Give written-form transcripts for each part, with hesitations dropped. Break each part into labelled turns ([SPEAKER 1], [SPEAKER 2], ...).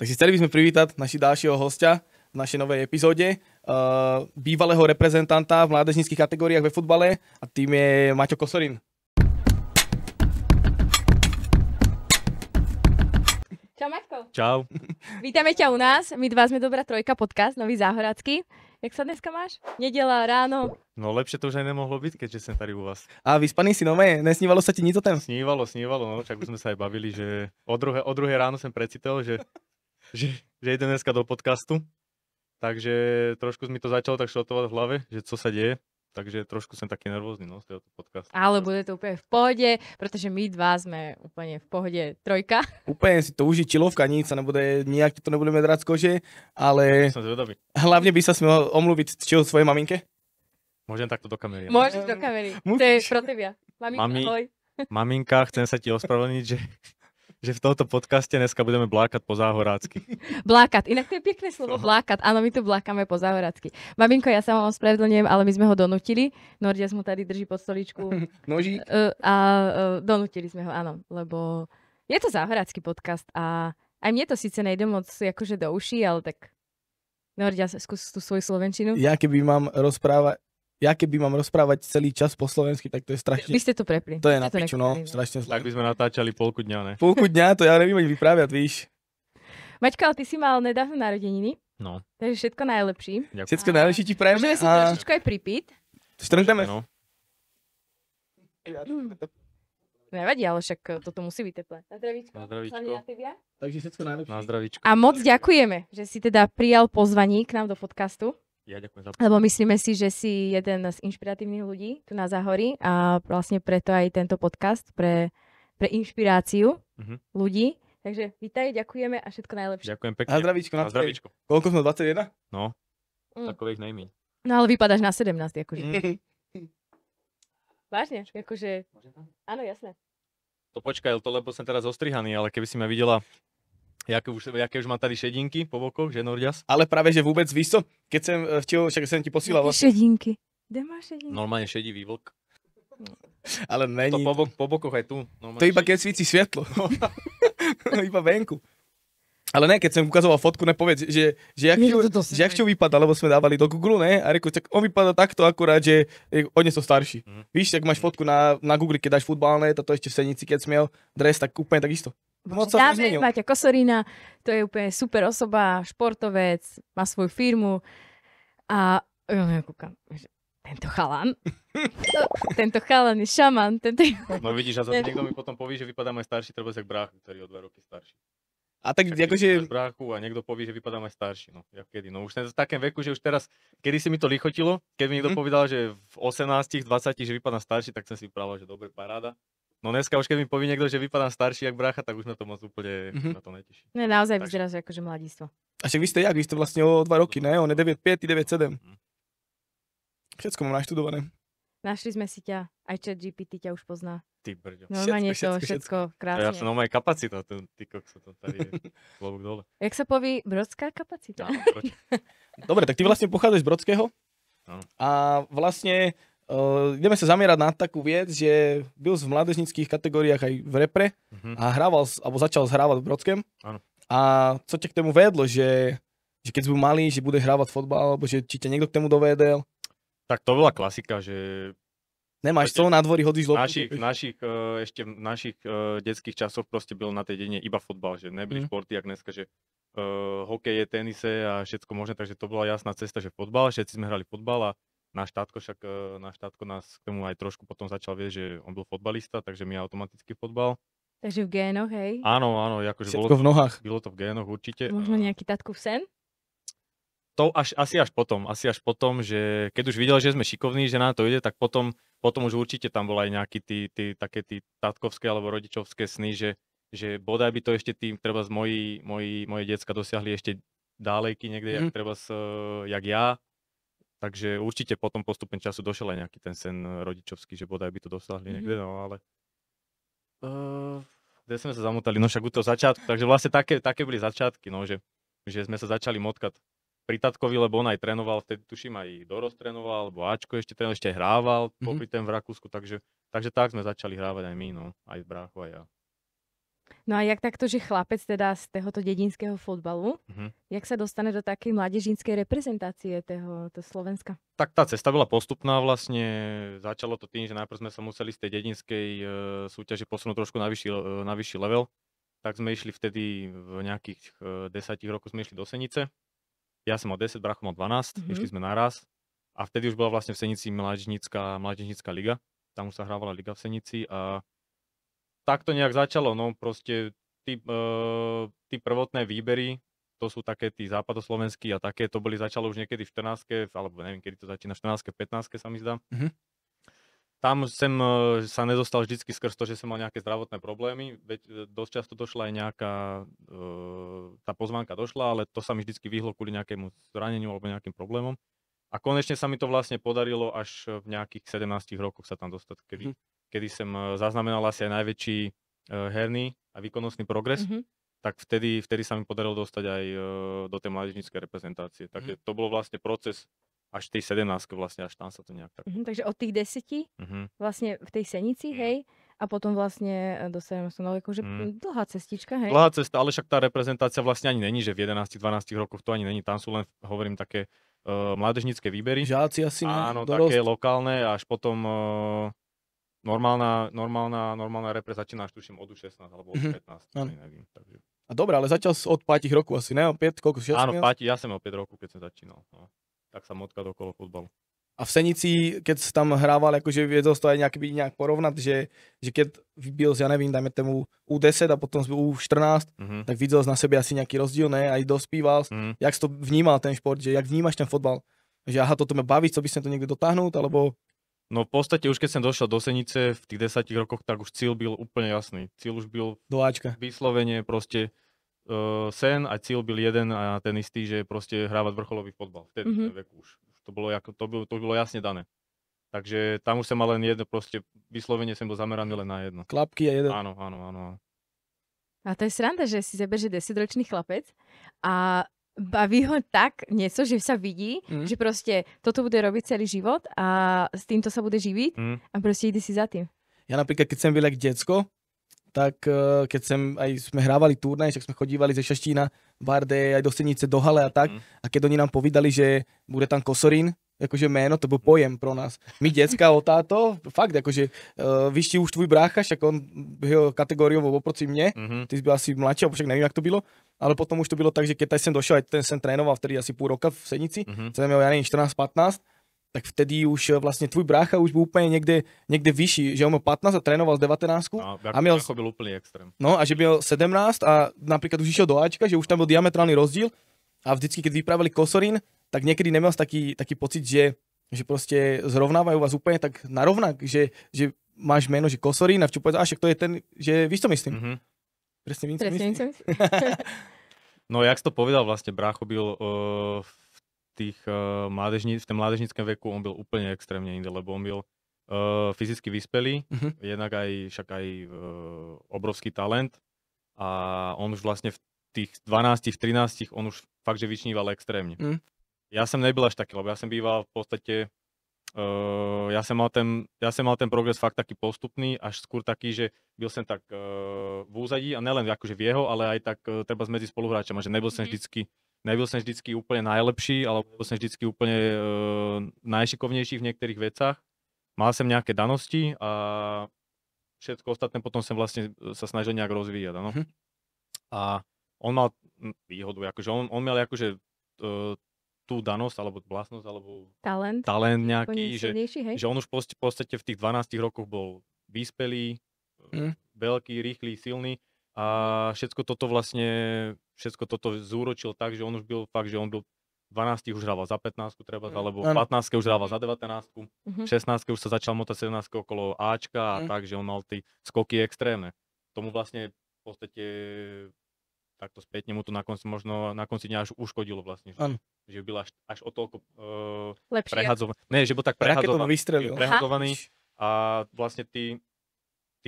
[SPEAKER 1] Takže chceli by sme privítať naši ďalšieho hostia v našej novej epizóde, bývalého reprezentanta v mládežníckych kategóriách ve futbale a tým je Maťo Kosorín.
[SPEAKER 2] Čau Maťko.
[SPEAKER 3] Čau.
[SPEAKER 2] Vítame ťa u nás. My dva sme Dobrá trojka podcast, nový záhoracký. Jak sa dneska máš? Nedela, ráno.
[SPEAKER 3] No lepšie to už aj nemohlo byť, keďže som tady u vás.
[SPEAKER 1] A vyspaný si nové, nesnívalo sa ti nič o tom?
[SPEAKER 3] Snívalo, no však už sme sa aj bavili, že o druhé ráno som precitol, že idem dneska do podcastu. Takže trošku mi to začalo tak šrotovať v hlave, že co sa deje. Takže trošku som taký nervózny, no, z tohto podcastu.
[SPEAKER 2] Ale bude to úplne v pohode, pretože my dva sme úplne v pohode trojka.
[SPEAKER 1] Úplne si to uží čilovka, nic sa nebude, nijak to nebudeme drať z kože, ale
[SPEAKER 3] Som zvedavý.
[SPEAKER 1] hlavne by sa smel omluviť svojej maminke.
[SPEAKER 3] Môžem takto do kamery.
[SPEAKER 2] Môžeš do kamery. To je pro tebia. Mami, ahoj.
[SPEAKER 3] Maminka, chcem sa ti ospravedlniť, že v tomto podcaste dneska budeme blákať po záhorácky.
[SPEAKER 2] Blákat. Inak to je pekné slovo, blákat. Áno, my tu blákame po záhoracky. Maminko, ja sa vám ospravedlňujem, ale my sme ho donútili. Nordias mu tady drží pod stoličku.
[SPEAKER 1] Nožík.
[SPEAKER 2] Donútili sme ho, áno, lebo je to záhoracký podcast a aj mne to síce nejde moc akože do uší, ale tak Nordias, skús tú svoju slovenčinu.
[SPEAKER 1] Ja keby mám rozprávať celý čas po slovensky, tak to je strašne...
[SPEAKER 2] Vy ste to prepli.
[SPEAKER 1] To je na piču, no, strašne zle.
[SPEAKER 3] Tak by sme natáčali polku dňa, ne?
[SPEAKER 1] Polku dňa, to ja neviem ani vypráviať, víš.
[SPEAKER 2] Maťko, ale ty si mal nedávno narodeniny,
[SPEAKER 3] No,
[SPEAKER 2] takže všetko najlepší.
[SPEAKER 3] ďakujem.
[SPEAKER 1] Všetko najlepšie ti prajeme
[SPEAKER 2] Môžeme si
[SPEAKER 1] a
[SPEAKER 2] trošičku aj pripiť.
[SPEAKER 1] štrngneme.
[SPEAKER 3] No.
[SPEAKER 2] Nevadí, ale však toto musí byť teplé. Na zdravíčko.
[SPEAKER 3] Na zdravíčko.
[SPEAKER 2] Hlavne na tebia.
[SPEAKER 1] Takže všetko najlepšie.
[SPEAKER 3] Na zdravíčko.
[SPEAKER 2] A moc ďakujeme, že si teda prijal pozvanie k nám do podcastu.
[SPEAKER 3] Ja ďakujem za
[SPEAKER 2] Lebo myslíme si, že si jeden z inšpiratívnych ľudí tu na Záhorí a vlastne preto aj tento podcast pre inšpiráciu ľudí. Takže vítaj, ďakujeme a všetko najlepšie.
[SPEAKER 3] Ďakujem pekne.
[SPEAKER 1] Na zdravíčko,
[SPEAKER 3] Na zdravíčko.
[SPEAKER 1] Koľko sme, 21?
[SPEAKER 3] No,
[SPEAKER 2] Mm.
[SPEAKER 3] takových nejmí.
[SPEAKER 2] No ale vypadáš na 17, akože. Vážne, akože, áno, jasné.
[SPEAKER 3] To počkaj, to lebo som teraz ostrihaný, ale keby si ma videla, jaké už mám tady šedinky po bokoch, že Nordias?
[SPEAKER 1] Ale práve, že vôbec, víš co, keď však som ti posílal,
[SPEAKER 2] Jaké šedinky. Kde máš šedinky?
[SPEAKER 3] Normálne šedivý vlk.
[SPEAKER 1] ale
[SPEAKER 3] To
[SPEAKER 1] není.
[SPEAKER 3] po bokoch aj tu.
[SPEAKER 1] To iba keď svíci svetlo. Iba venku. Ale ne, keď som ukazoval fotku, nepovedz, že jak čo vypadá, lebo sme dávali do Google, ne? A reku, tak on vypadá takto akurát, že je o nieco starší. Víš, tak máš fotku na Google, keď dáš futbalné, toto ešte v Senici, keď smiel dres, tak úplne takisto. Moc sa to
[SPEAKER 2] Dáme
[SPEAKER 1] nezmenil.
[SPEAKER 2] Maťa Kosorína, to je úplne super osoba, športovec, má svoju firmu a ja kúkam, že tento chalan je šaman,
[SPEAKER 3] No vidíš, a zase niekto mi potom povie, že vypadám aj starší, treba jak bráchu, ktorý je o 2 roky starší.
[SPEAKER 1] A tak
[SPEAKER 3] Tak
[SPEAKER 1] akože,
[SPEAKER 3] bráchu a niekto povie, že vypadám aj starší, no, jak kedy. No už som v takém veku, že už teraz, kedy si mi to lichotilo, keď mi niekto povedal, že v 18, 20, že vypadám starší, tak som si vyprával, že dobre, paráda. No dneska už keď mi povie niekto, že vypadám starší jak brácha, tak už ma to moc úplne na to neteší.
[SPEAKER 2] Ne, naozaj
[SPEAKER 3] Takže-
[SPEAKER 2] vyzeráš akože mladíctvo.
[SPEAKER 1] a však vy ste jak? Vy ste vlastne o 2 roky, ne? On je 9,5, ty 9,7. Všetko mám naštudované.
[SPEAKER 2] Našli sme si ťa, aj ChatGPT ťa už pozná.
[SPEAKER 3] Ty brďo.
[SPEAKER 2] Normálne to
[SPEAKER 1] všetko.
[SPEAKER 2] všetko
[SPEAKER 3] Ja som
[SPEAKER 2] krásne.
[SPEAKER 3] na mojej kapacita, ty kokso, to tady je klobúk dole.
[SPEAKER 2] Jak sa povie, brodská kapacita?
[SPEAKER 3] Áno, proti.
[SPEAKER 1] Dobre, tak ty vlastne pochádzaš z Brodského
[SPEAKER 3] Áno.
[SPEAKER 1] a vlastne ideme sa zamerať na takú vec, že byl v mládežnických kategóriách aj v repre a začal zhrávať v Brodskem.
[SPEAKER 3] Áno.
[SPEAKER 1] A co ťa k tomu vedlo, že keď sme malý, že bude hrávať fotbal, alebo že či ťa niekto k tomu dovedel?
[SPEAKER 3] Tak to bola klasika, že
[SPEAKER 1] Nemáš co, na dvori hodíš loptu.
[SPEAKER 3] ešte v našich detských časoch proste byl na tej dedine iba fotbal, že nebyli športy, jak dneska, že hokeje, tenise a všetko možné, takže to bola jasná cesta, že fotbal, všetci sme hrali fotbal a náš tátko nás k tomu aj trošku potom začal viesť, že on byl fotbalista, takže my automaticky fotbal.
[SPEAKER 2] Takže v génoch, hej?
[SPEAKER 3] Áno, akože
[SPEAKER 1] Všetko v nohách.
[SPEAKER 3] bylo to v génoch určite.
[SPEAKER 2] Možno nejaký tatkov sen?
[SPEAKER 3] To asi až potom, že keď už videl, že sme šikovní, že na to ide, tak potom už určite tam bol aj nejaký také tatkovské alebo rodičovské sny, že bodaj by to ešte tým, treba z moje decka dosiahli ešte dálejky niekde, jak ja. Takže určite potom postupne času došiel aj nejaký ten sen rodičovský, že bodaj by to dosiahli niekde, no ale kde sme sa zamotali, no však u toho začiatku, takže vlastne také boli začiatky, no, že sme sa začali motkať pri tatkovi, lebo on aj trénoval, vtedy tuším aj dorost trénoval, alebo Ačko ešte trénoval, ešte hrával popri tém v Rakúsku, takže tak sme začali hrávať aj my, no, aj brácho, aj ja.
[SPEAKER 2] No a jak takto, že chlapec teda z tohoto dedinského fotbalu, jak sa dostane do takej mládežníckej reprezentácie toho Slovenska?
[SPEAKER 3] Tak tá cesta bola postupná vlastne. Začalo to tým, že najprv sme sa museli z tej dedinskej súťaže posunúť trošku na vyšší level. Tak sme išli vtedy v nejakých 10 rokoch sme išli do Senice. Ja som mal 10, bracho mal 12, išli sme naraz. A vtedy už bola vlastne v Senici mládežnícka liga. Tam už sa hrávala liga v Senici a tak to nejak začalo, no proste tí prvotné výbery, to sú také tí západoslovenskí a také, to začalo už niekedy v 14, alebo neviem, kedy to začína, 14, 15 sa mi zdá. Tam som sa nedostal vždycky skrz to, že som mal nejaké zdravotné problémy, veď dosť často došla aj nejaká, tá pozvánka došla, ale to sa mi vždycky vyhlo kvôli nejakému zraneniu alebo nejakým problémom. A konečne sa mi to vlastne podarilo až v nejakých 17 rokoch sa tam dostať, kedy som zaznamenal asi aj najväčší herný a výkonnostný progres, tak vtedy sa mi podarilo dostať aj do tej mládežníckej reprezentácie. Takže to bol vlastne proces až v tej 17 vlastne, až tam sa to nejak tak...
[SPEAKER 2] Takže od tých 10 vlastne v tej Senici, hej, a potom vlastne dostaneme sa na akože dlhá cestička, hej.
[SPEAKER 3] Dlhá cesta, ale však tá reprezentácia vlastne ani není, že v 11-12 rokoch to ani není, tam sú len, hovorím, také mládežnícke výbery.
[SPEAKER 1] Žáci asi, ne?
[SPEAKER 3] Áno, také lokálne, až potom normálna repre začína až tuším od 16 alebo od 15, neviem. Takže...
[SPEAKER 1] A dobre, ale začal od 5 rokov asi, ne? O 5, koľko? 6?
[SPEAKER 3] Áno, ja som o 5 rokov, keď som začínal. No. Tak sa motka okolo futbalu.
[SPEAKER 1] A v Senici, keď si tam hrával, akože viedol to aj nejak porovnať, že keď vybil, ja neviem, dajme tomu U10 a potom U14, tak videl na sebe asi nejaký rozdiel, ne? Aj dospíval. Jak si to vnímal ten šport, že jak vnímaš ten fotbal? Že aha, toto ma baví, co by som to niekde dotáhnuť, alebo...
[SPEAKER 3] No v podstate už keď som došiel do Senice v tých 10 rokoch, tak už cieľ byl úplne jasný. Cieľ už byl
[SPEAKER 1] do Ačka.
[SPEAKER 3] Vyslovene proste sen a cieľ byl jeden a ten istý, že proste hrávať vrcholový fotbal. Vtedy v veku už. To bolo jasne dané. Takže tam už som mal len jedno, proste vyslovene som bol zameraný len na jedno.
[SPEAKER 1] Klapky a jeden.
[SPEAKER 3] Áno.
[SPEAKER 2] A to je sranda, že si zebe, že 10-ročný chlapec a baví ho tak niečo, že sa vidí, že proste toto bude robiť celý život a s týmto sa bude živiť a proste ide si za tým.
[SPEAKER 1] Ja napríklad, keď som byl jak decko, tak keď sme hrávali turnaj, tak sme chodívali ze Šaštína, Barde, aj do Senice, do hale a tak. A keď oni nám povedali, že bude tam Kosorín, akože jméno, to bol pojem pro nás. My decka o táto, fakt, akože vyšší už tvůj brácha, však on byl kategóriou oproti mne, ty si byl asi mladší, alebo však nevím, jak to bylo, ale potom už to bylo tak, že keď sem došel, aj ten sem trénoval vtedy asi půl roka v Senici, jsem měl, ja neviem, 14-15, tak vtedy už vlastne tvůj brácha už byl úplně někde vyšší, že on mal 15 a trénoval z 19
[SPEAKER 3] a měl byl úplný extrém.
[SPEAKER 1] No a že byl 17 a napríklad už išiel do Ačka, že už tam byl diametrálny rozdíl a vždycky, keď vypravili Kosorín, tak niekedy nemal taký pocit, že proste zrovnávajú vás úplne tak narovnak, že máš meno, že Kosorín a čo povedal, však to je ten, že víš, co myslím? Presne víš, co myslím.
[SPEAKER 3] No jak si to povedal, vlastne brácho byl v tom mládežníckom veku, on byl úplne extrémne inde, lebo on byl fyzicky vyspelý, jednak však aj obrovský talent a on už vlastne v tých 12, v 13, on už fakt, že vyčníval extrémne. Ja som nebyl až taký, lebo ja som býval v podstate, ja som mal ten progres fakt taký postupný, až skôr taký, že byl som tak v úzadí a nelen akože v jeho, ale aj tak treba medzi spoluhráčami, že nebyl som vždycky úplne najlepší, alebo nebyl som vždycky úplne najšikovnejší v niektorých vecách. Mal som nejaké danosti a všetko ostatné potom som vlastne sa snažil nejak rozvíjať. Ano? A on mal výhodu, akože on mal akože tú danosť, alebo vlastnosť, alebo talent nejaký, že on už v podstate v tých 12 rokoch bol vyspelý, veľký, rýchly, silný a všetko toto zúročil tak, že on už byl fakt, že on byl 12 už hrával za 15 treba, alebo 15 už hrával za 19, 16 už sa začal motať 17 okolo Ačka a tak, že on mal tie skoky extrémne. Tomu vlastne v podstate takto spätne mu to na konci dňa až uškodilo vlastne, že byl až o toľko prehadzovaný. Nie, že bol tak prehadzovaný a vlastne tí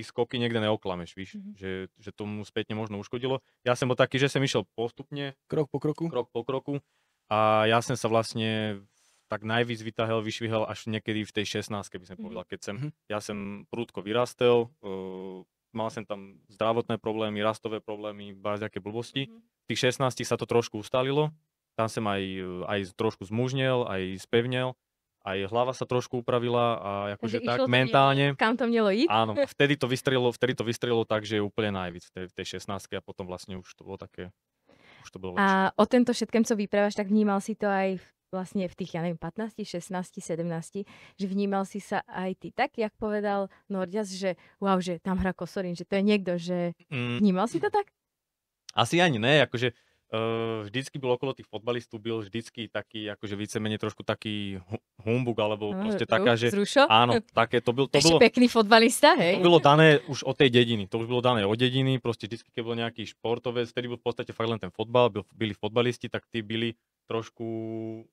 [SPEAKER 3] skoky niekde neoklameš, víš, že tomu spätne možno uškodilo. Ja som bol taký, že som išiel postupne, krok po kroku a ja som sa vlastne tak najvíc vyšvihal až niekedy v tej 16, by som povedal, keď ja som prudko vyrastel, mal som tam zdravotné problémy, rastové problémy, báziaké blbosti. V tých 16 sa to trošku ustalilo, tam som aj trošku zmužnel, aj spevnel, aj hlava sa trošku upravila a akože tak mentálne.
[SPEAKER 2] Kam to mělo jít?
[SPEAKER 3] Áno, vtedy to vystrelilo tak, že je úplne najvíc v tej 16 a potom vlastne už to bolo také, už to bolo lepšie.
[SPEAKER 2] A o tento všetkém, co vyprávaš, tak vnímal si to aj vlastne v tých, ja neviem, 15, 16, 17, že vnímal si sa aj ty tak, jak povedal Norďas, že wow, že tam hrá Kosorín, že to je niekto, že vnímal si to tak?
[SPEAKER 3] Asi ani ne, akože vždycky byl okolo tých fotbalistů, byl vždycky taký, akože vícemenej trošku taký humbug, alebo proste taká, že áno, také, to bylo
[SPEAKER 2] pekný fotbalista, hej?
[SPEAKER 3] To bylo dané už od tej dediny, to už bylo dané od dediny, proste vždycky, keď bol nejaký športovec, vtedy byl v podstate fakt len ten fotbal, byli fotbalisti, tak tí byli trošku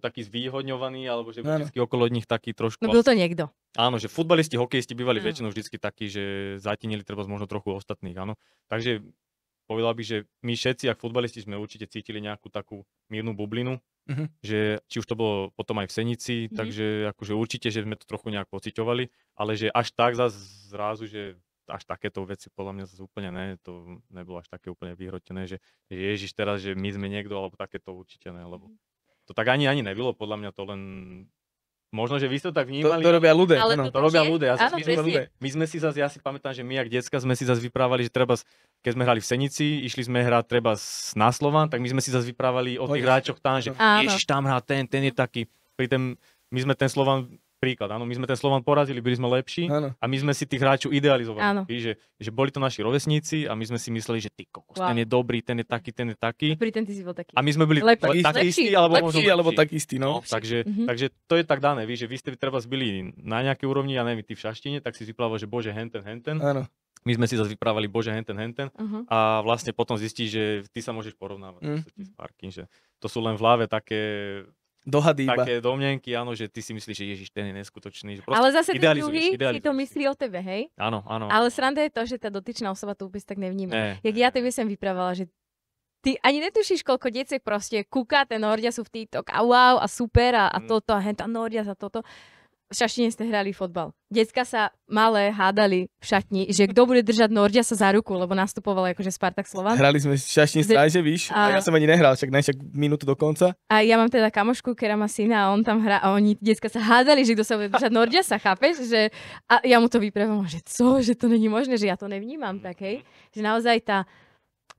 [SPEAKER 3] taký zvýhodňovaný, alebo že vždycky okolo nich taký trošku...
[SPEAKER 2] No byl to niekto.
[SPEAKER 3] Áno, že futbalisti, hokejisti bývali väčšinou vždycky takí, že zatinili treba možno trochu ostatných, áno. Takže povedal bych, že my všetci, ako futbalisti, sme určite cítili nejakú takú mírnu bublinu, že či už to bolo potom aj v Senici, takže akože určite, že sme to trochu nejak pociťovali, ale že až tak zrazu, že až takéto veci podľa mňa zase úplne ne, to nebolo až také úplne vyhrotené, že Ježiš teraz, že my sme niekto, alebo takéto určite ne, lebo to tak ani nebylo, podľa mňa to len... Možno, že vy ste to tak vnímali.
[SPEAKER 1] To robia ľudia.
[SPEAKER 3] To robia ľudia. My sme si zase, ja si pamätám, že my, jak decka, sme si zase vyprávali, že treba, keď sme hrali v Senici, išli sme hrať treba na Slovan, tak my sme si zase vyprávali o tých hráčoch tam, že Ježiš, tam hrá ten je taký. My sme ten Slovan, príklad, áno, my sme ten Slovan porazili, byli sme lepší a my sme si tých hráčov idealizovali. Že boli to naši rovesníci a my sme si mysleli, že ty kokos, ten je dobrý, ten je taký.
[SPEAKER 2] Pri ten ty si bol taký.
[SPEAKER 3] A my sme byli takí istí, alebo
[SPEAKER 1] takí istí, no.
[SPEAKER 3] Takže to je tak dané, že vy ste treba byli na nejakej úrovni, ja neviem, ty v Šaštine, tak si vyplával, že bože, henten.
[SPEAKER 1] Áno.
[SPEAKER 3] My sme si zase vyprávali bože, henten. A vlastne potom zistíš, že ty sa môžeš porovnávať s Parky, že to sú len v hlave také
[SPEAKER 1] dohady iba.
[SPEAKER 3] Také domnenky, áno, že ty si myslíš, že Ježiš, ten je neskutočný. Že
[SPEAKER 2] ale zase tí druhý si to myslí o tebe, hej?
[SPEAKER 3] Áno.
[SPEAKER 2] Ale sranda je to, že tá dotyčná osoba to vôbec tak nevníma. Jak ja tebe som vyprávala, že ty ani netušíš, koľko detiek proste kúka, ten Nordia sú v TikTok a wow a super a toto a henta Nordia za toto. V Šaštine ste hrali fotbal. Decka sa malé hádali v šatni, že kto bude držať Nordia sa za ruku, lebo nastupoval akože Spartak Slovan.
[SPEAKER 1] Hrali sme v Šaštine stráže, víš, a ja som ani nehral, však minútu do konca.
[SPEAKER 2] A ja mám teda kamošku, ktorá má syna a on tam hrá a oni decka sa hádali, že kto sa bude držať Nordia sa, chápeš? Že, a ja mu to vyprávam, že co, že to není možné, že ja to nevnímam tak, hej. Že naozaj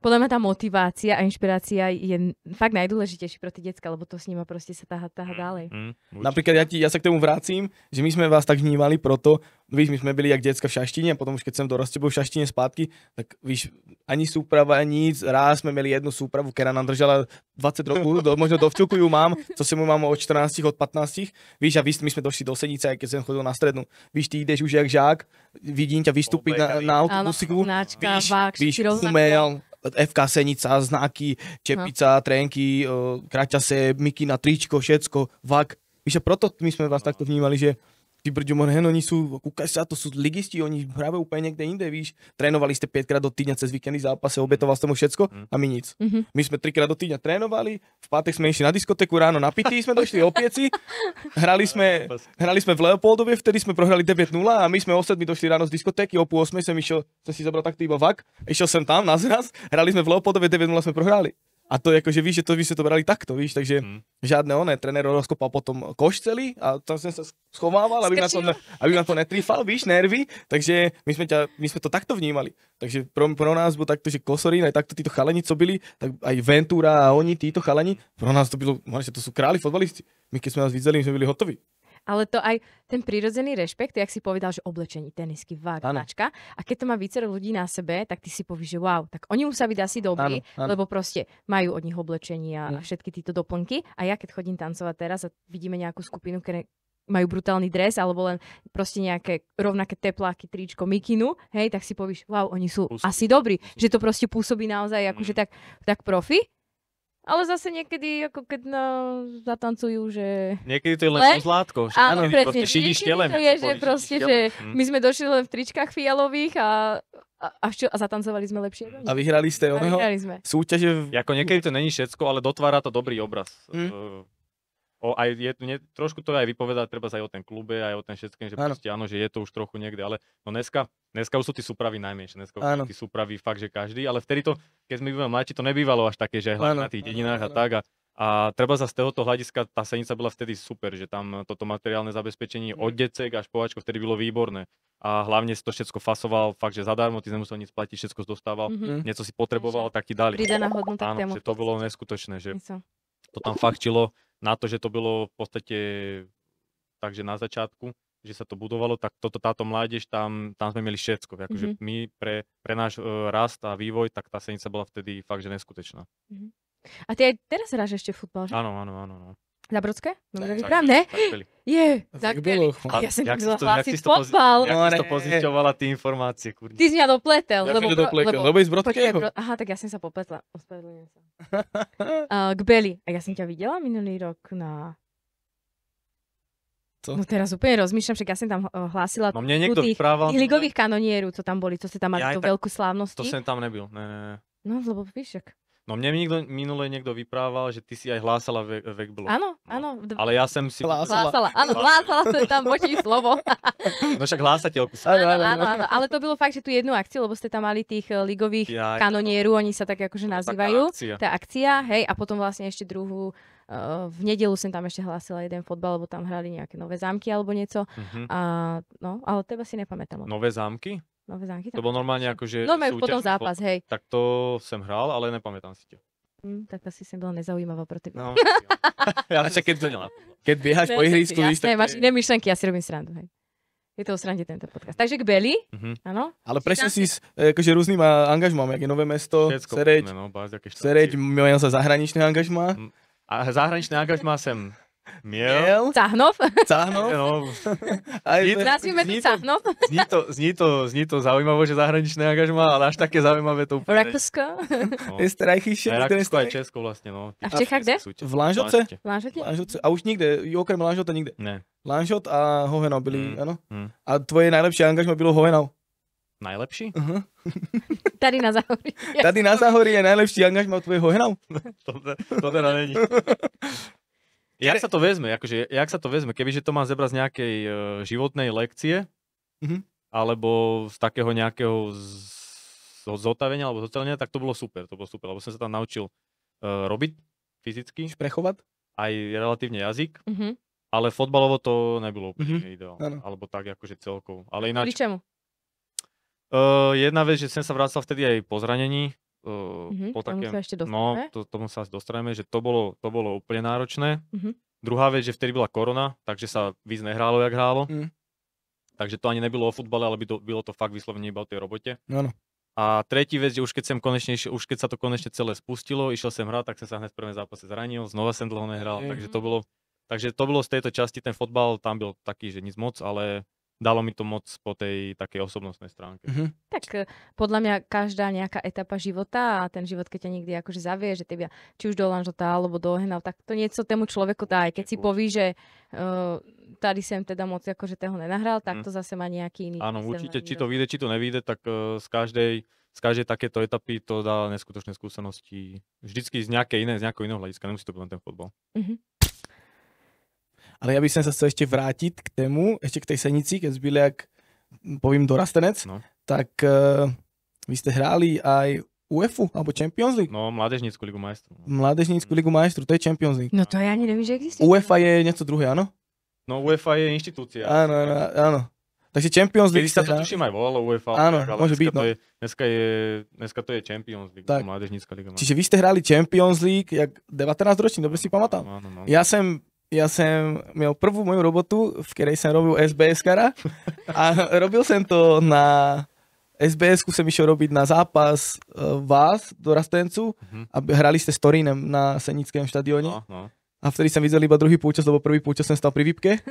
[SPEAKER 2] podľa mňa tá motivácia a inšpirácia je fakt najdôležitejší pro tie decka, lebo to s nima proste sa táha ďalej.
[SPEAKER 1] Napríklad ja sa k tomu vrátim, že my sme vás tak vnímali proto, víš, my sme byli jak decka v Šaštine a potom už keď som dorastel v Šaštine spátky, tak víš, ani súprava, nic, raz sme mali jednu súpravu, ktorá nám držala 20 rokov, možno do včuku ju mám, co si mu mám od 14, od 15, víš, a my sme došli do Senice, aj keď som chodil na strednú, víš, ty ideš už jak žák, vidím ťa vystúpiť na autobusiku, víš, umel, FK Senica, znaky, čepica, trenky, kraťase, mikina, tričko, všetko, vak. Víš, a proto my sme vás takto vnímali, že ty brďo, oni sú, kúkaj sa, to sú ligisti, oni hrajú úplne niekde inde, víš. Trénovali ste 5-krát do týždňa cez víkendy zápase, obetoval som mu všetko a my nic. My sme 3-krát do týždňa trénovali, v pátek sme išli na diskotéku, ráno na pití sme došli opieci, hrali sme v Leopoldove, vtedy sme prohrali 9-0 a my sme o 7 došli ráno z diskotéky, o 8 som si zobral takto iba vak, išiel som tam na zraz, hrali sme v Leopoldove, 9-0 sme prohrali. A to je akože, víš, že to vy ste to brali takto, víš, takže žiadne tréner rozkopal potom koš celý a tam som sa schovával, aby na to netrífal, víš, nervy, takže my sme to takto vnímali. Takže pro nás bolo takto, že Kosorín, aj takto títo chalani, co byli, tak aj Ventura a oni, títo chalani, pro nás to bylo, to sú králi fotbalisti. My keď sme nás videli, my sme byli hotoví.
[SPEAKER 2] Ale to aj ten prirodzený rešpekt, jak si povedal, že oblečení, tenisky, váčka. A keď to má vícero ľudí na sebe, tak ty si povíš, že wow, tak oni musia byť asi dobrí, lebo proste majú od nich oblečení a všetky títo doplnky. A ja keď chodím tancovať teraz a vidíme nejakú skupinu, ktoré majú brutálny dres, alebo len proste nejaké rovnaké tepláky, tričko, mikinu, hej, tak si povíš, wow, oni sú asi dobrí. Že to proste pôsobí naozaj akože tak profi. Ale zase niekedy, ako keď zatancujú, že...
[SPEAKER 3] Niekedy to je len pozlátko.
[SPEAKER 2] Áno, presne.
[SPEAKER 3] Niekedy
[SPEAKER 2] to je, že proste, že my sme došli len v tričkách fialových a zatancovali sme lepšie.
[SPEAKER 1] A vyhrali ste súťaže?
[SPEAKER 3] Jako niekedy to není všetko, ale dotvára to dobrý obraz trošku to aj vypovedať, treba sa aj o ten klube, aj o ten všetkým, že proste áno, že je to už trochu niekde, ale no dneska už sú tí súpravy najmenšie, dneska už sú tí súpravy fakt, že každý, ale vtedy to, keď sme bývali mladší, to nebývalo až také, že hlavne na tých dedinách a tak a treba sa z tohoto hľadiska, tá Senica bola vtedy super, že tam toto materiálne zabezpečenie od decek až po Ačko vtedy bylo výborné. A hlavne si to všetko fasoval, fakt, že zadarmo, ty nemusel nič platiť, všetko dostával, niečo si potreboval, tak ti dali.
[SPEAKER 2] Pridaná hodnota
[SPEAKER 3] k tému. Že to bolo neskutočné, že to tam fakt čilo na to, že to bylo v podstate takže na začiatku, že sa to budovalo, tak táto mládež, tam sme mieli všetko. Akože my pre náš rast a vývoj, tak tá Senica bola vtedy fakt, že neskutočná.
[SPEAKER 2] A ty aj teraz hráš ešte futbal, že?
[SPEAKER 3] Áno.
[SPEAKER 2] Na Brodské? No, ne? Je, tak bylo. Ja som chcela hlásiť fotbal.
[SPEAKER 3] Jak si to pozisťovala, tie informácie, kurník.
[SPEAKER 2] Ty si mňa dopletel.
[SPEAKER 1] Lebo je z Brodského.
[SPEAKER 2] Aha, tak ja som sa popletla. Ospravedlňujem sa. K Beli. A ja som ťa videla minulý rok na...
[SPEAKER 1] Co?
[SPEAKER 2] No teraz úplne rozmýšľam, však ja som tam hlásila
[SPEAKER 3] mne niekto vyprával.
[SPEAKER 2] Tých ligových kanonierov, co tam boli, co ste tam mali tú veľkú slávnosti.
[SPEAKER 3] To som tam nebyl, ne.
[SPEAKER 2] No, lebo víš,
[SPEAKER 3] No mne minule niekto vyprával, že ty si aj hlásala Vekblok.
[SPEAKER 2] Áno.
[SPEAKER 3] Ale ja som si...
[SPEAKER 2] Hlásala, to je tam močí slovo.
[SPEAKER 3] No však hlásateľku.
[SPEAKER 2] Áno, ale to bylo fakt, že tu jednu akciu, lebo ste tam mali tých ligových kanonieru, oni sa tak akože nazývajú. Tá akcia, hej, a potom vlastne ešte druhú, v nedelu som tam ešte hlásila jeden fotbal, lebo tam hrali nejaké Nové zámky alebo niečo. No, ale teba si nepamätám.
[SPEAKER 3] Nové zámky?
[SPEAKER 2] Nové zámky?
[SPEAKER 3] To bol normálne akože...
[SPEAKER 2] No majú potom zápas, hej.
[SPEAKER 3] Tak to som hral, ale nepamätám si ťa.
[SPEAKER 2] Tak asi som bola nezaujímavá pro teba.
[SPEAKER 3] No, ja
[SPEAKER 1] keď biehaš po ihrisku, víš,
[SPEAKER 2] tak... Máš iné myšlenky, ja si robím srandu, hej. Je to o srande tento podcast. Takže k Beli, áno.
[SPEAKER 1] Ale presne si akože rôznym angažmám, jak je Nové Mesto, Sereď, miel sa zahraničné angažmá.
[SPEAKER 3] A zahraničné angažmá sem miel.
[SPEAKER 2] Cáhnov.
[SPEAKER 3] No.
[SPEAKER 2] Nazvime to Cáhnov.
[SPEAKER 3] Zní to zaujímavé, že zahraničné angažmá, ale až také zaujímavé to úplne.
[SPEAKER 2] Rakúsko.
[SPEAKER 3] Rakúsko aj Česko vlastne, no.
[SPEAKER 2] A v Čechách kde?
[SPEAKER 1] V Lanžote. A už nikde, okrem Lanžota nikde.
[SPEAKER 3] Ne.
[SPEAKER 1] Lanžot a Hohenau byli, áno. A tvoje najlepšie angažmá bylo Hohenau.
[SPEAKER 3] Najlepší?
[SPEAKER 2] Tady na Záhorí.
[SPEAKER 1] Tady na Záhorí je najlepší angažmá tvoje Hohenau?
[SPEAKER 3] To teda není. Jak sa to vezme? Kebyže to má zebrať z nejakej životnej lekcie, alebo z takého nejakého zotavenia, alebo zocelenia, tak to bolo super, lebo som sa tam naučil robiť fyzicky.
[SPEAKER 1] Šprechovať?
[SPEAKER 3] Aj relatívne jazyk, ale fotbalovo to nebolo úplne ideálne, alebo tak akože celkovo. Ale ináč...
[SPEAKER 2] Pri čemu?
[SPEAKER 3] Jedna vec, že som sa vracal vtedy aj po zranení, tomu sa dostaneme, že to bolo úplne náročné. Druhá vec, že vtedy bola korona, takže sa víc nehrálo, jak hrálo. Takže to ani nebylo o futbale, ale bylo to fakt vyslovene iba o tej robote.
[SPEAKER 1] Áno.
[SPEAKER 3] A tretí vec, že už keď sa to konečne celé spustilo, išiel som hrať, tak som sa hneď v prvom zápase zranil, znova som dlho nehral, takže to bolo z tejto časti, ten fotbal tam byl taký, že nic moc, ale dalo mi to moc po tej takej osobnostnej stránke.
[SPEAKER 2] Tak podľa mňa každá nejaká etapa života a ten život, keď ťa niekde akože zavie, že teba či už do Lanžota alebo do Hohenau, tak to niečo tému človeku dá. Keď si poví, že tady sem teda moc akože toho nenahral, tak to zase má nejaký iný.
[SPEAKER 3] Áno, určite, či to vyjde, či to nevyjde, tak z každej takéto etapy to dá neskutočné skúsenosti. Vždycky z nejakého iného hľadiska, nemusí to byť len ten fotbal.
[SPEAKER 1] Ale ja by som sa chcel ešte vrátiť k tému, ešte k tej Senici, keď byli, jak poviem, dorastenec, tak vy ste hráli aj UEFA alebo Champions League?
[SPEAKER 3] No, Mládežnícku ligu majstrov.
[SPEAKER 1] Mládežnícku ligu majstrov, to je Champions League.
[SPEAKER 2] No to ja ani neviem, že existuje.
[SPEAKER 1] UEFA je niečo druhé, áno?
[SPEAKER 3] No, UEFA je inštitúcia.
[SPEAKER 1] Áno. Takže Champions League
[SPEAKER 3] sa to tuším aj volalo UEFA.
[SPEAKER 1] Áno, môže byť.
[SPEAKER 3] Dneska to je Champions League, Mládežnícka liga majstrov.
[SPEAKER 1] Čiže vy ste hráli Champions League, jak 19 ročný, dobre si pamätám.
[SPEAKER 3] Áno.
[SPEAKER 1] Ja som měl prvú moju robotu, v ktorej som robil SBS-kara a robil som to na SBS-ku, som išiel robiť na zápas vás, dorastencu, a hrali ste s Torínem na Senickém štadióne. A vtedy som videl iba druhý púčas, lebo prvý púčas som stal pri výpke,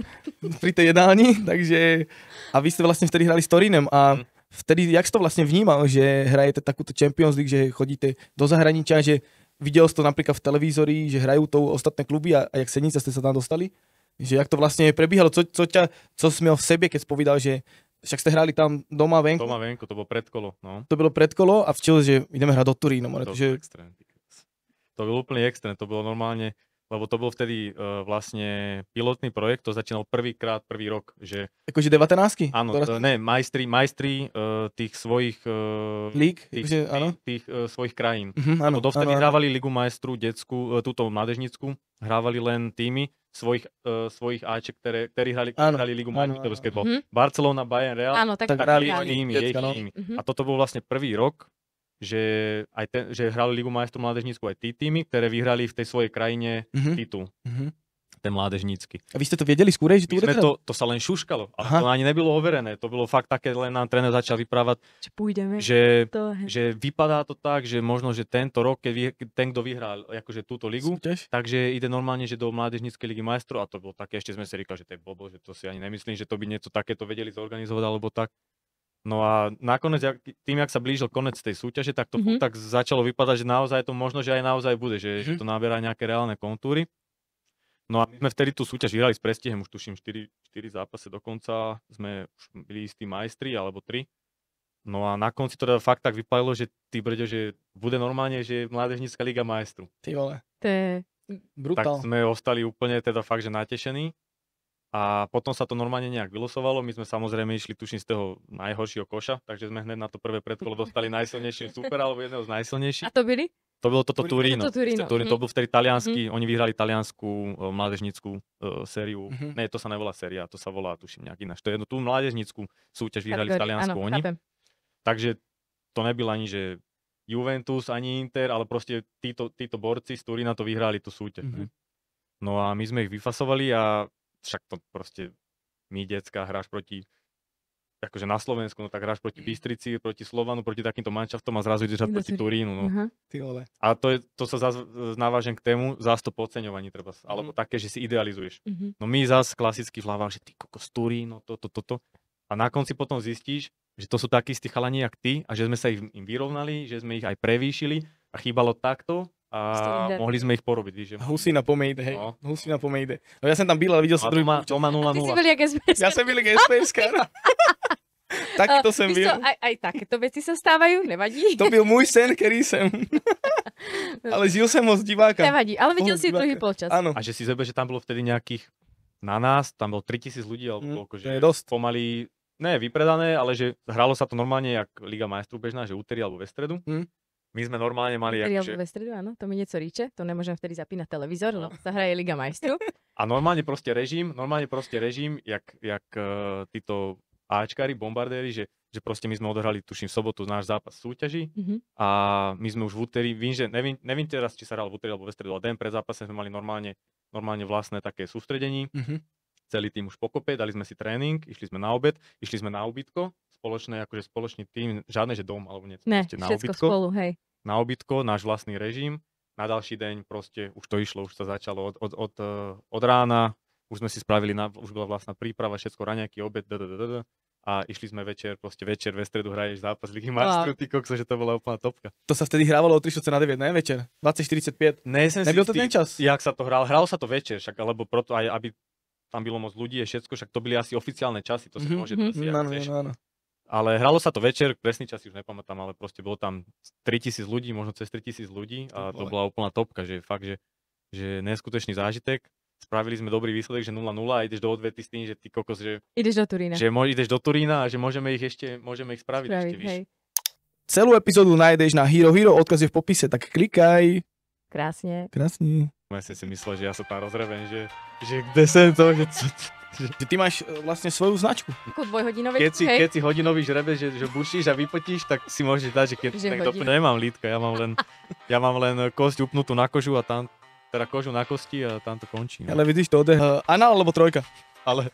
[SPEAKER 1] pri tej jedálni, takže a vy ste vlastne vtedy hrali s Torínem a vtedy, jak si to vlastne vnímal, že hrajete takúto Champions League, že chodíte do zahraničia, že videl si to napríklad v televízori, že hrajú to ostatné kluby a jak Senica ste sa tam dostali? Že jak to vlastne prebiehalo? Co si měl v sebe, keď si povedal, že však ste hrali tam doma venku?
[SPEAKER 3] Doma venku, to bolo predkolo. No.
[SPEAKER 1] To bylo predkolo a včil, že ideme hrať do Turínu.
[SPEAKER 3] To bol úplný extrém. To bolo normálne, lebo to bol vtedy vlastne pilotný projekt, to začínal prvý rok, že...
[SPEAKER 1] Akože 19-ky?
[SPEAKER 3] Áno, majstri tých svojich...
[SPEAKER 1] Líg?
[SPEAKER 3] Tých svojich krajín.
[SPEAKER 1] Áno,
[SPEAKER 3] dovtedy hrávali Ligu majstru, detskú, túto mládežnícku, hrávali len týmy svojich Aček, ktorí hrali Ligu majstrov, to basketbal. Barcelona, Bayern, Real,
[SPEAKER 2] tak
[SPEAKER 3] hrali týmy. A toto bol vlastne prvý rok, že hrali Ligu majstrov mládežnícku aj tí týmy, ktoré vyhrali v tej svojej krajine titul. Ten mládežnícky.
[SPEAKER 1] A vy ste to vedeli skôr, že
[SPEAKER 3] to sa len šuškalo, ale to ani nebolo overené. To bolo fakt také, len nám tréner začal vyprávať, že vypadá to tak, že možno, že tento rok, keď ten, kto vyhral akože túto ligu, takže ide normálne, že do mládežníckej ligy majstrov, a to bolo také, ešte sme si říkali, že to je blbo, že to si ani nemyslím, že to by niečo takéto vedeli zorganizovať alebo tak. No a nakoniec, tým, jak sa blížil konec tej súťaže, tak to tak začalo vypadať, že naozaj to možno, že aj naozaj bude, že to naberá nejaké reálne kontúry. No a my sme vtedy tú súťaž vyhrali s prestihom, už tuším 4 zápasy dokonca, sme už byli istí majstri, alebo 3. No a na konci to fakt tak vypadalo, že ty brďo, že bude normálne, že mládežnícka liga majstru.
[SPEAKER 1] Ty vole.
[SPEAKER 2] To je
[SPEAKER 1] brutál.
[SPEAKER 3] Tak sme ostali úplne teda fakt, že natešení. A potom sa to normálne nejak vylosovalo. My sme samozrejme išli, tuším, z toho najhoršieho koša, takže sme hneď na to prvé predkolo dostali najsilnejšie super, alebo jedného z najsilnejších.
[SPEAKER 2] A to byli?
[SPEAKER 3] To bolo toto Turíno. To bol vtedy taliansky, oni vyhrali taliansku mládežnícku sériu. Ne, to sa nevolá séria, to sa volá, tuším, nejak ináč. To je tú mládežnícku súťaž vyhrali v Taliansku oni. Takže to nebyl ani, že Juventus, ani Inter, ale proste títo borci z Turína to vyhrali tú súťaž. No a my sme ich vyfasovali a však to proste my, decka, hráš proti, akože na Slovensku, no tak hráš proti Bystrici, proti Slovanu, proti takýmto manšaftom a zrazu ideš proti Turínu. No. A to sa zase navážem k tému, zase to podceňovaní treba, alebo také, že si idealizuješ. No my zase klasicky v hlavách, že ty kokos Turín, no toto. A na konci potom zistíš, že to sú takí istí chalani jak ty a že sme sa im vyrovnali, že sme ich aj prevýšili a chýbalo takto. A mohli sme ich porobiť, víš, že?
[SPEAKER 1] Husina pomejde, hej. No. Husina pomejde. No ja som tam byl, ale videl som druhý.
[SPEAKER 3] Doma 0-0.
[SPEAKER 2] Ty si byl jak SPS.
[SPEAKER 1] Ja som byl jak SPS-kár. Takto som byl.
[SPEAKER 2] Aj takéto veci sa stávajú, nevadí.
[SPEAKER 1] To byl môj sen, ktorý som. Ale žil som ho z diváka.
[SPEAKER 2] Nevadí, ale videl si druhý polčas.
[SPEAKER 1] Áno.
[SPEAKER 3] A že si zebe, že tam bolo vtedy nejakých, na nás, tam bolo 3000 ľudí, alebo koľko, že
[SPEAKER 1] je dosť.
[SPEAKER 3] Pomaly, ne vypredané, ale že hralo sa to normálne, jak Liga majstrov bežná, že úterý alebo ve stredu. My sme normálne mali
[SPEAKER 2] akože... Ve stredu, áno, to mi niečo ríče, to nemôžem vtedy zapínať televízor, lebo sa hraje Liga majstrov.
[SPEAKER 3] A normálne proste režim, jak títo Ačkári, bombardéri, že proste my sme odohrali, tuším, v sobotu náš zápas súťaži a my sme už v úterý, nevím teraz, či sa hral v úterý alebo ve stredu, ale deň pred zápasom sme mali normálne vlastné také sústredení. Celý tým už pokope, dali sme si tréning, išli sme na obed, išli sme na ubytko, spoločný tým, žiadne, že dom alebo niečo.
[SPEAKER 2] Ne, všetko spolu, hej.
[SPEAKER 3] Na ubytko, náš vlastný režim, na ďalší deň proste už to išlo, už sa začalo od rána, už sme si spravili, už bola vlastná príprava, všetko, raňajky, obed, a išli sme večer ve stredu hraješ zápas Ligy majstrov, ty kokso, že to bola úplná topka.
[SPEAKER 1] To sa vtedy hrávalo o 3:09, ne, večer? 20:45. Nebyl to ten čas?
[SPEAKER 3] Jak sa to hralo sa to večer, však, alebo proto aj, aby tam bylo moc ľudí, je všetko, však to byli asi oficiálne časy, to si môže asi
[SPEAKER 1] áno.
[SPEAKER 3] Ale hralo sa to večer, presný čas už nepamätám, ale proste bolo tam 3000 ľudí, možno cez 3000 ľudí a to bola úplná topka, že fakt, že neskutočný zážitek. Spravili sme dobrý výsledek, že 0-0 a ideš do odvety s tým, že ty kokos, že
[SPEAKER 2] ideš do Turína.
[SPEAKER 3] Že ideš do Turína a že môžeme ich spraviť ešte vyššie.
[SPEAKER 1] Celú epizódu nájdeš na Hero Hero, odkaz je v popise, tak klikaj.
[SPEAKER 2] Krásne.
[SPEAKER 3] Ja si myslel, že ja sa tam rozrevem, že kde sem to,
[SPEAKER 1] že ty máš vlastne svoju značku.
[SPEAKER 2] Ako dvojhodinový,
[SPEAKER 3] keď si hodinový žrebe, že bušíš a vypotíš, tak si môžeš dať, že keď nemám lítka, ja mám len kosť upnutú na kožu a tam, teda kožu na kosti a tam to končí.
[SPEAKER 1] Ale vidíš to anal alebo trojka?
[SPEAKER 3] Ale